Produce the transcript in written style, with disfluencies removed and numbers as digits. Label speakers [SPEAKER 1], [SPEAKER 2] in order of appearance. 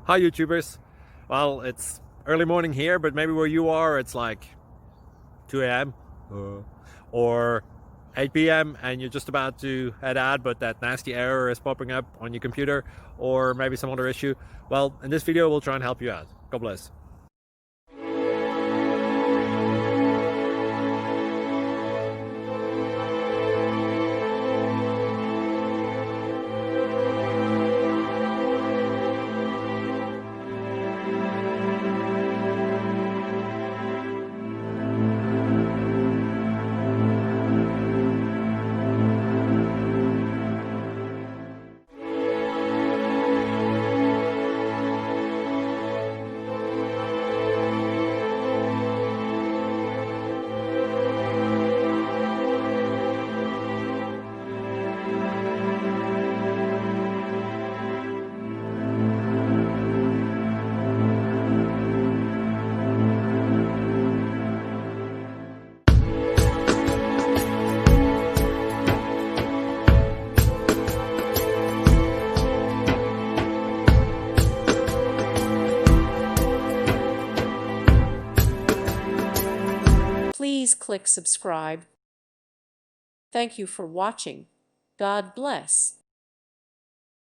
[SPEAKER 1] Hi YouTubers. Well, it's early morning here, but maybe where you are it's like 2 a.m. or 8 p.m. and you're just about to head out, but that nasty error is popping up on your computer, or maybe some other issue. Well, in this video we'll try and help you out. God bless.
[SPEAKER 2] Please click subscribe. Thank you for watching. God bless.